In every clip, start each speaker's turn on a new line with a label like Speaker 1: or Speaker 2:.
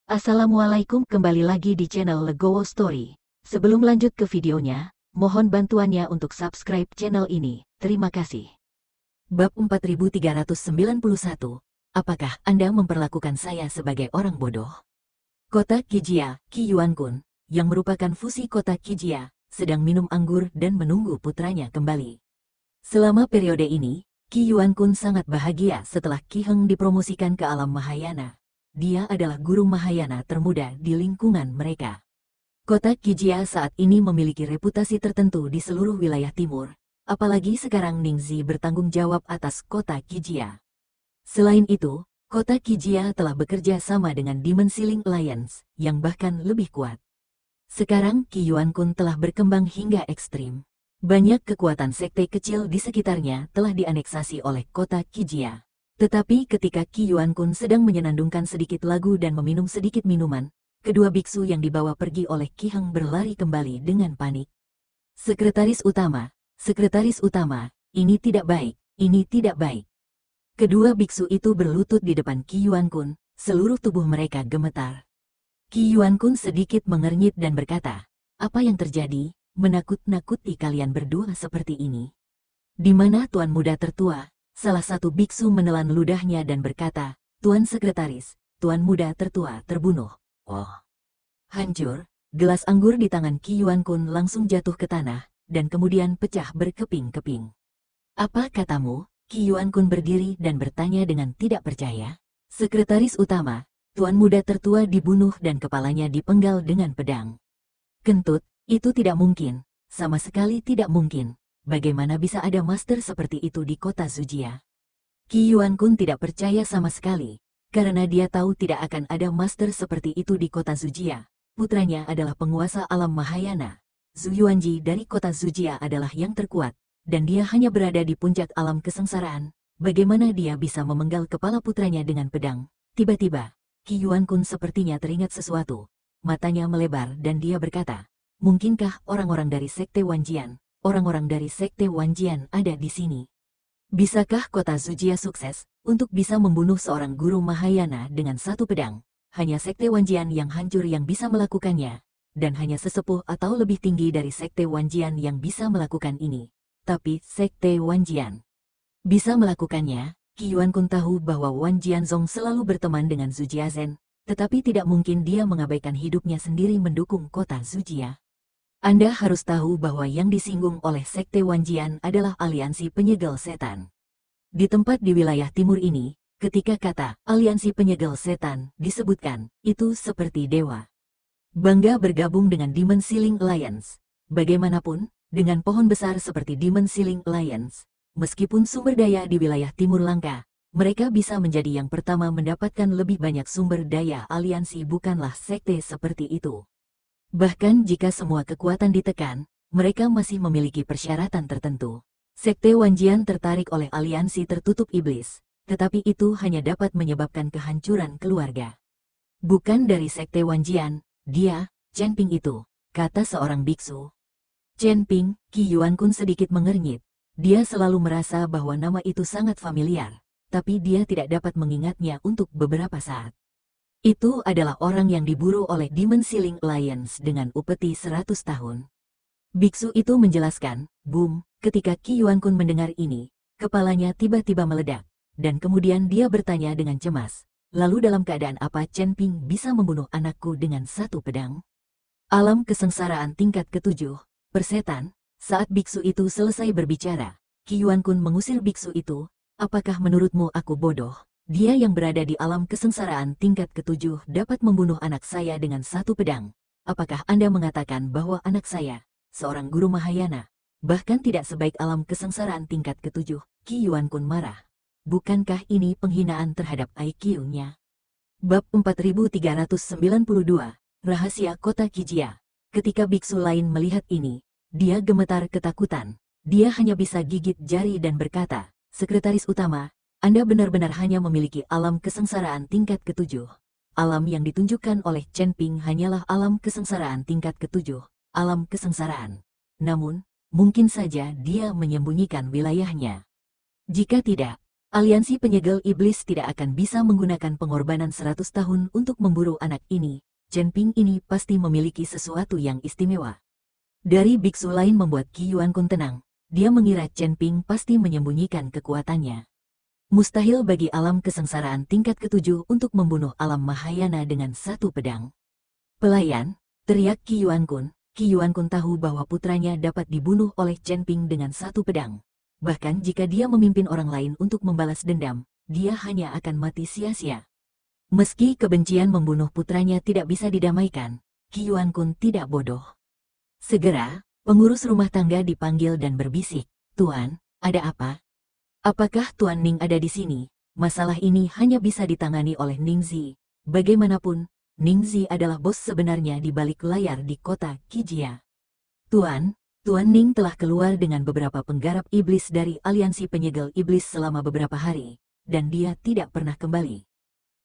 Speaker 1: Assalamualaikum, kembali lagi di channel Legowo Story. Sebelum lanjut ke videonya, mohon bantuannya untuk subscribe channel ini. Terima kasih. Bab 4391. Apakah Anda memperlakukan saya sebagai orang bodoh? Kota Kijia, Qi Yuankun, yang merupakan fusi kota Kijia, sedang minum anggur dan menunggu putranya kembali. Selama periode ini, Qi Yuankun sangat bahagia setelah Qi Heng dipromosikan ke alam Mahayana. Dia adalah guru Mahayana termuda di lingkungan mereka. Kota Kijia saat ini memiliki reputasi tertentu di seluruh wilayah timur, apalagi sekarang Ningxi bertanggung jawab atas kota Kijia. Selain itu, kota Kijia telah bekerja sama dengan Demon Sealing Alliance, yang bahkan lebih kuat. Sekarang Qi Yuankun telah berkembang hingga ekstrim. Banyak kekuatan sekte kecil di sekitarnya telah dianeksasi oleh kota Kijia. Tetapi ketika Qi Yuankun sedang menyenandungkan sedikit lagu dan meminum sedikit minuman, kedua biksu yang dibawa pergi oleh Qi Heng berlari kembali dengan panik. Sekretaris utama, ini tidak baik, ini tidak baik. Kedua biksu itu berlutut di depan Qi Yuankun, seluruh tubuh mereka gemetar. Qi Yuankun sedikit mengernyit dan berkata, "Apa yang terjadi? Menakut-nakuti kalian berdua seperti ini. Di mana Tuan Muda tertua?" Salah satu biksu menelan ludahnya dan berkata, "Tuan Sekretaris, Tuan Muda tertua terbunuh." Oh! Hancur, gelas anggur di tangan Qi Yuankun langsung jatuh ke tanah, dan kemudian pecah berkeping-keping. "Apa katamu?" Qi Yuankun berdiri dan bertanya dengan tidak percaya. "Sekretaris utama, Tuan Muda tertua dibunuh dan kepalanya dipenggal dengan pedang." "Kentut, itu tidak mungkin, sama sekali tidak mungkin. Bagaimana bisa ada master seperti itu di kota Zujia?" Qi Yuankun tidak percaya sama sekali, karena dia tahu tidak akan ada master seperti itu di kota Zujia. Putranya adalah penguasa alam Mahayana. Zhu Yuanji dari kota Zujia adalah yang terkuat, dan dia hanya berada di puncak alam kesengsaraan. Bagaimana dia bisa memenggal kepala putranya dengan pedang? Tiba-tiba, Qi Yuankun sepertinya teringat sesuatu. Matanya melebar dan dia berkata, "Mungkinkah orang-orang dari Sekte Wanjian ada di sini? Bisakah kota Zujia sukses untuk bisa membunuh seorang guru Mahayana dengan satu pedang? Hanya Sekte Wanjian yang hancur yang bisa melakukannya, dan hanya sesepuh atau lebih tinggi dari Sekte Wanjian yang bisa melakukan ini. Tapi Sekte Wanjian bisa melakukannya." Qi Yuankun tahu bahwa Wan Jianzong selalu berteman dengan Zujia Zhen, tetapi tidak mungkin dia mengabaikan hidupnya sendiri mendukung kota Zujia. Anda harus tahu bahwa yang disinggung oleh Sekte Wanjian adalah aliansi penyegel setan. Di tempat di wilayah timur ini, ketika kata aliansi penyegel setan disebutkan, itu seperti dewa bangga bergabung dengan Demon Sealing Alliance. Bagaimanapun, dengan pohon besar seperti Demon Sealing Alliance, meskipun sumber daya di wilayah timur langka, mereka bisa menjadi yang pertama mendapatkan lebih banyak sumber daya. Aliansi bukanlah sekte seperti itu. Bahkan jika semua kekuatan ditekan, mereka masih memiliki persyaratan tertentu. Sekte Wanjian tertarik oleh aliansi tertutup iblis, tetapi itu hanya dapat menyebabkan kehancuran keluarga. "Bukan dari Sekte Wanjian, dia, Chen Ping itu," kata seorang biksu. Chen Ping, Qi Yuankun sedikit mengernyit. Dia selalu merasa bahwa nama itu sangat familiar, tapi dia tidak dapat mengingatnya untuk beberapa saat. Itu adalah orang yang diburu oleh Demon Sealing Alliance dengan upeti 100 tahun. Biksu itu menjelaskan, "Boom," ketika Qi Yuankun mendengar ini, kepalanya tiba-tiba meledak, dan kemudian dia bertanya dengan cemas, "Lalu dalam keadaan apa Chen Ping bisa membunuh anakku dengan satu pedang?" Alam kesengsaraan tingkat ke-7, persetan. Saat biksu itu selesai berbicara, Qi Yuankun mengusir biksu itu. "Apakah menurutmu aku bodoh? Dia yang berada di alam kesengsaraan tingkat ke-7 dapat membunuh anak saya dengan satu pedang. Apakah Anda mengatakan bahwa anak saya, seorang guru Mahayana, bahkan tidak sebaik alam kesengsaraan tingkat ke-7? Qi Yuankun marah. Bukankah ini penghinaan terhadap IQ-nya? Bab 4392, Rahasia Kota Kijia. Ketika biksu lain melihat ini, dia gemetar ketakutan. Dia hanya bisa gigit jari dan berkata, "Sekretaris utama, Anda benar-benar hanya memiliki alam kesengsaraan tingkat ke-7. Alam yang ditunjukkan oleh Chen Ping hanyalah alam kesengsaraan tingkat ke-7, alam kesengsaraan. Namun, mungkin saja dia menyembunyikan wilayahnya. Jika tidak, Aliansi penyegel iblis tidak akan bisa menggunakan pengorbanan 100 tahun untuk memburu anak ini. Chen Ping ini pasti memiliki sesuatu yang istimewa. Dari biksu lain membuat Qi Yuankun tenang. Dia mengira Chen Ping pasti menyembunyikan kekuatannya. Mustahil bagi alam kesengsaraan tingkat ketujuh untuk membunuh alam Mahayana dengan satu pedang. Pelayan, teriak Qi Yuankun. Qi Yuankun tahu bahwa putranya dapat dibunuh oleh Chen Ping dengan satu pedang. Bahkan jika dia memimpin orang lain untuk membalas dendam, dia hanya akan mati sia-sia. Meski kebencian membunuh putranya tidak bisa didamaikan, Qi Yuankun tidak bodoh. Segera, pengurus rumah tangga dipanggil dan berbisik, "Tuan, ada apa? Apakah Tuan Ning ada di sini? Masalah ini hanya bisa ditangani oleh Ning Zi. Bagaimanapun, Ning Zi adalah bos sebenarnya di balik layar di kota Qijia." Tuan Ning telah keluar dengan beberapa penggarap iblis dari aliansi penyegel iblis selama beberapa hari, dan dia tidak pernah kembali.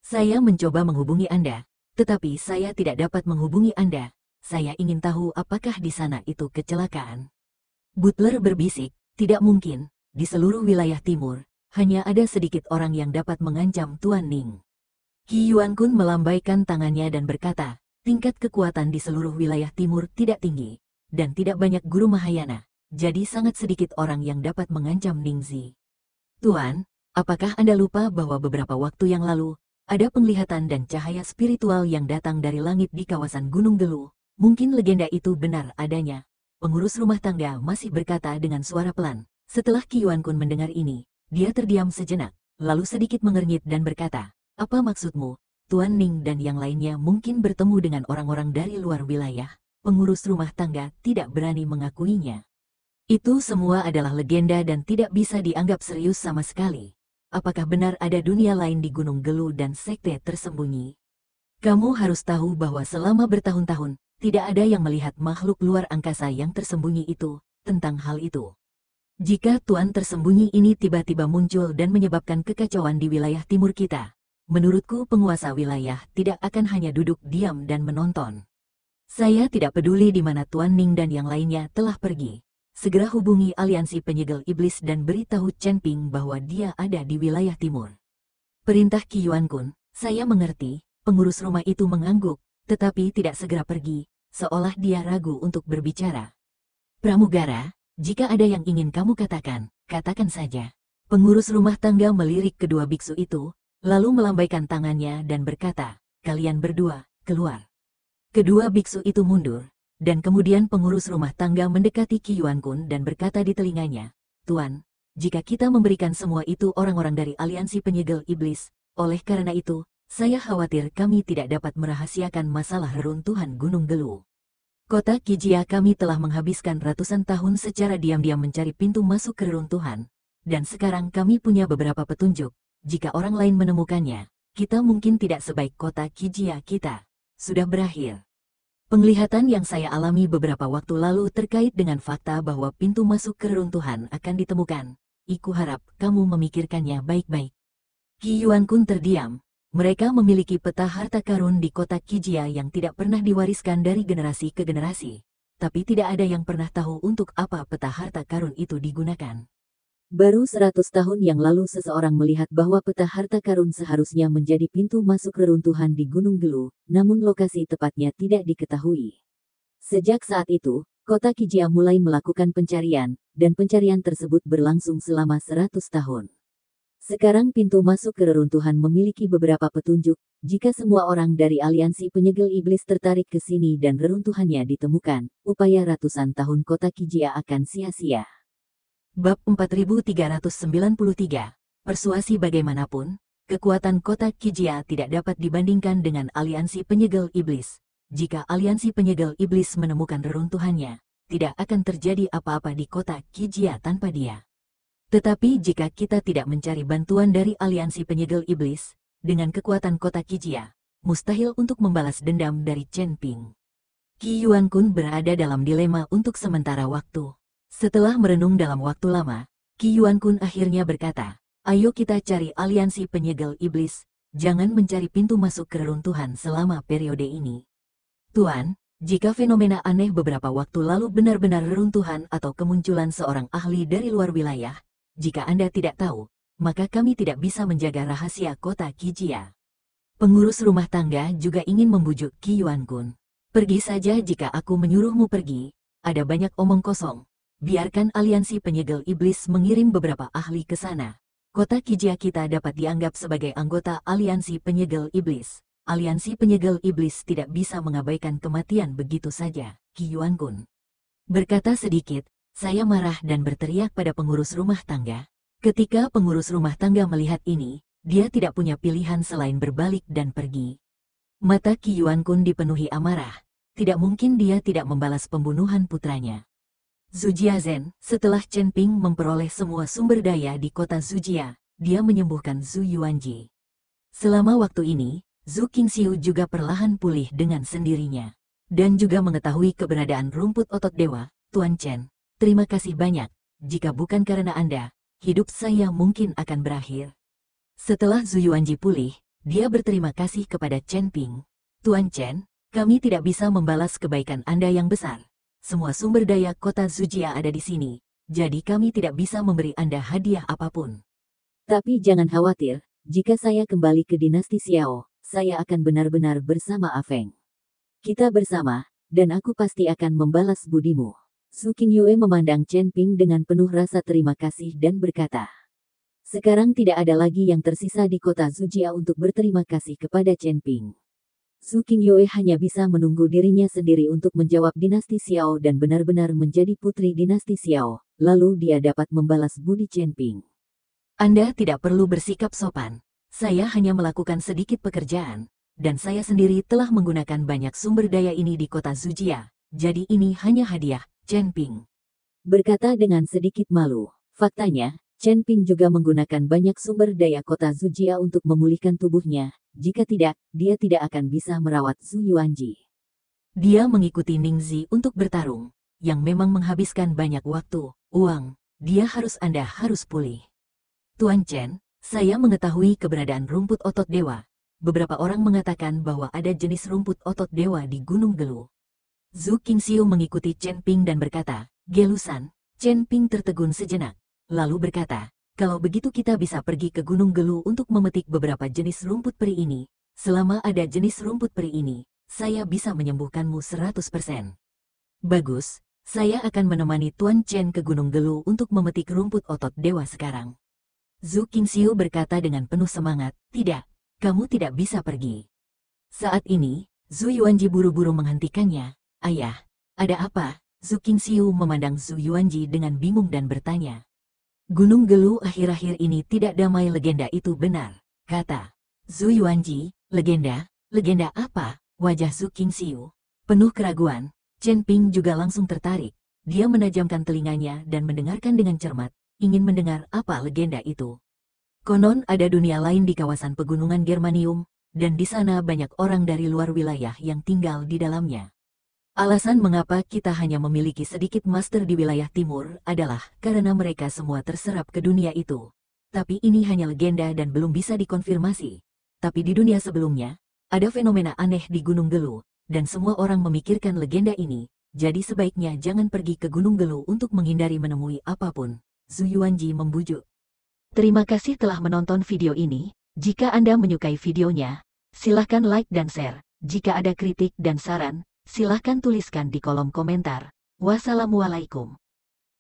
Speaker 1: Saya mencoba menghubungi Anda, tetapi saya tidak dapat menghubungi Anda. Saya ingin tahu apakah di sana itu kecelakaan. Butler berbisik, "Tidak mungkin, di seluruh wilayah timur, hanya ada sedikit orang yang dapat mengancam Tuan Ning." Qi Yuankun melambaikan tangannya dan berkata, "Tingkat kekuatan di seluruh wilayah timur tidak tinggi. Dan tidak banyak guru Mahayana, jadi sangat sedikit orang yang dapat mengancam Ning Zi. Tuan, apakah Anda lupa bahwa beberapa waktu yang lalu, ada penglihatan dan cahaya spiritual yang datang dari langit di kawasan Gunung Gelu? Mungkin legenda itu benar adanya." Pengurus rumah tangga masih berkata dengan suara pelan. Setelah Qi Yuankun mendengar ini, dia terdiam sejenak, lalu sedikit mengernyit dan berkata, "Apa maksudmu? Tuan Ning dan yang lainnya mungkin bertemu dengan orang-orang dari luar wilayah." Pengurus rumah tangga tidak berani mengakuinya. Itu semua adalah legenda dan tidak bisa dianggap serius sama sekali. Apakah benar ada dunia lain di Gunung Gelu dan sekte tersembunyi? Kamu harus tahu bahwa selama bertahun-tahun, tidak ada yang melihat makhluk luar angkasa yang tersembunyi itu, tentang hal itu. Jika Tuan tersembunyi ini tiba-tiba muncul dan menyebabkan kekacauan di wilayah timur kita, menurutku penguasa wilayah tidak akan hanya duduk diam dan menonton. Saya tidak peduli di mana Tuan Ning dan yang lainnya telah pergi. Segera hubungi aliansi penyegel iblis dan beritahu Chen Ping bahwa dia ada di wilayah timur. Perintah Qi Yuankun. Saya mengerti. Pengurus rumah itu mengangguk, tetapi tidak segera pergi, seolah dia ragu untuk berbicara. Pramugara, jika ada yang ingin kamu katakan, katakan saja. Pengurus rumah tangga melirik kedua biksu itu, lalu melambaikan tangannya dan berkata, "Kalian berdua, keluar." Kedua biksu itu mundur, dan kemudian pengurus rumah tangga mendekati Qi Yuankun dan berkata di telinganya, "Tuan, jika kita memberikan semua itu orang-orang dari aliansi penyegel iblis, oleh karena itu, saya khawatir kami tidak dapat merahasiakan masalah reruntuhan Gunung Gelu. Kota Qijia kami telah menghabiskan ratusan tahun secara diam-diam mencari pintu masuk ke reruntuhan, dan sekarang kami punya beberapa petunjuk. Jika orang lain menemukannya, kita mungkin tidak sebaik kota Qijia kita. Sudah berakhir. Penglihatan yang saya alami beberapa waktu lalu terkait dengan fakta bahwa pintu masuk ke reruntuhan akan ditemukan. Iku harap kamu memikirkannya baik-baik." Qi Yuankun terdiam. Mereka memiliki peta harta karun di kota Qijia yang tidak pernah diwariskan dari generasi ke generasi. Tapi tidak ada yang pernah tahu untuk apa peta harta karun itu digunakan. Baru 100 tahun yang lalu seseorang melihat bahwa peta harta karun seharusnya menjadi pintu masuk reruntuhan di Gunung Gelu, namun lokasi tepatnya tidak diketahui. Sejak saat itu, kota Qijia mulai melakukan pencarian, dan pencarian tersebut berlangsung selama 100 tahun. Sekarang pintu masuk ke reruntuhan memiliki beberapa petunjuk. Jika semua orang dari aliansi penyegel iblis tertarik ke sini dan reruntuhannya ditemukan, upaya ratusan tahun kota Qijia akan sia-sia. Bab 4393. Persuasi. Bagaimanapun, kekuatan kota Qijia tidak dapat dibandingkan dengan aliansi penyegel iblis. Jika aliansi penyegel iblis menemukan reruntuhannya, tidak akan terjadi apa-apa di kota Qijia tanpa dia. Tetapi jika kita tidak mencari bantuan dari aliansi penyegel iblis, dengan kekuatan kota Qijia, mustahil untuk membalas dendam dari Chen Ping. Qi Yuankun berada dalam dilema untuk sementara waktu. Setelah merenung dalam waktu lama, Qi Yuankun akhirnya berkata, "Ayo kita cari aliansi penyegel iblis, jangan mencari pintu masuk ke reruntuhan selama periode ini." Tuan, jika fenomena aneh beberapa waktu lalu benar-benar reruntuhan atau kemunculan seorang ahli dari luar wilayah, jika Anda tidak tahu, maka kami tidak bisa menjaga rahasia kota Kijia. Pengurus rumah tangga juga ingin membujuk Qi Yuan-kun. Pergi saja jika aku menyuruhmu pergi, ada banyak omong kosong. Biarkan aliansi penyegel iblis mengirim beberapa ahli ke sana. Kota Kijia kita dapat dianggap sebagai anggota aliansi penyegel iblis. Aliansi penyegel iblis tidak bisa mengabaikan kematian begitu saja, Qi Yuan-kun. Berkata sedikit, saya marah dan berteriak pada pengurus rumah tangga. Ketika pengurus rumah tangga melihat ini, dia tidak punya pilihan selain berbalik dan pergi. Mata Qi Yuan-kun dipenuhi amarah. Tidak mungkin dia tidak membalas pembunuhan putranya. Zujia Zhen, setelah Chen Ping memperoleh semua sumber daya di kota Zujia, dia menyembuhkan Zhu Yuanji. Selama waktu ini, Zhu Qingxiu juga perlahan pulih dengan sendirinya. Dan juga mengetahui keberadaan rumput otot dewa, Tuan Chen. Terima kasih banyak, jika bukan karena Anda, hidup saya mungkin akan berakhir. Setelah Zhu Yuanji pulih, dia berterima kasih kepada Chen Ping. Tuan Chen, kami tidak bisa membalas kebaikan Anda yang besar. Semua sumber daya kota Zujia ada di sini, jadi kami tidak bisa memberi Anda hadiah apapun. Tapi jangan khawatir, jika saya kembali ke dinasti Xiao, saya akan benar-benar bersama Afeng. Kita bersama, dan aku pasti akan membalas budimu. Su Qingyue memandang Chen Ping dengan penuh rasa terima kasih dan berkata, sekarang tidak ada lagi yang tersisa di kota Zujia untuk berterima kasih kepada Chen Ping. Su Qingyue hanya bisa menunggu dirinya sendiri untuk menjawab dinasti Xiao dan benar-benar menjadi putri dinasti Xiao, lalu dia dapat membalas budi Chen Ping. Anda tidak perlu bersikap sopan. Saya hanya melakukan sedikit pekerjaan, dan saya sendiri telah menggunakan banyak sumber daya ini di kota Zujia, jadi ini hanya hadiah, Chen Ping. Berkata dengan sedikit malu, faktanya, Chen Ping juga menggunakan banyak sumber daya kota Zujia untuk memulihkan tubuhnya, jika tidak, dia tidak akan bisa merawat Zhu Yuanji. Dia mengikuti Ningzi untuk bertarung, yang memang menghabiskan banyak waktu, uang, Anda harus pulih. Tuan Chen, saya mengetahui keberadaan rumput otot dewa. Beberapa orang mengatakan bahwa ada jenis rumput otot dewa di Gunung Gelu. Zhu Qingxiu mengikuti Chen Ping dan berkata, Gelusan. Chen Ping tertegun sejenak, lalu berkata, kalau begitu kita bisa pergi ke Gunung Gelu untuk memetik beberapa jenis rumput peri ini. Selama ada jenis rumput peri ini, saya bisa menyembuhkanmu 100%. Bagus, saya akan menemani Tuan Chen ke Gunung Gelu untuk memetik rumput otot dewa sekarang. Zhu Qingxiu berkata dengan penuh semangat, tidak, kamu tidak bisa pergi. Saat ini, Zhu Yuanji buru-buru menghentikannya. Ayah, ada apa? Zhu Qingxiu memandang Zhu Yuanji dengan bingung dan bertanya. Gunung Gelu akhir-akhir ini tidak damai, legenda itu benar, kata Zhu Yuanji. Legenda apa? Wajah Zhu Qingxiu penuh keraguan. Chen Ping juga langsung tertarik. Dia menajamkan telinganya dan mendengarkan dengan cermat, ingin mendengar apa legenda itu. Konon ada dunia lain di kawasan pegunungan Germanium, dan di sana banyak orang dari luar wilayah yang tinggal di dalamnya. Alasan mengapa kita hanya memiliki sedikit master di wilayah timur adalah karena mereka semua terserap ke dunia itu. Tapi ini hanya legenda dan belum bisa dikonfirmasi. Tapi di dunia sebelumnya, ada fenomena aneh di Gunung Gelu, dan semua orang memikirkan legenda ini, jadi sebaiknya jangan pergi ke Gunung Gelu untuk menghindari menemui apapun. Zhu Yuanji membujuk. Terima kasih telah menonton video ini. Jika Anda menyukai videonya, silahkan like dan share. Jika ada kritik dan saran, silahkan tuliskan di kolom komentar. Wassalamualaikum.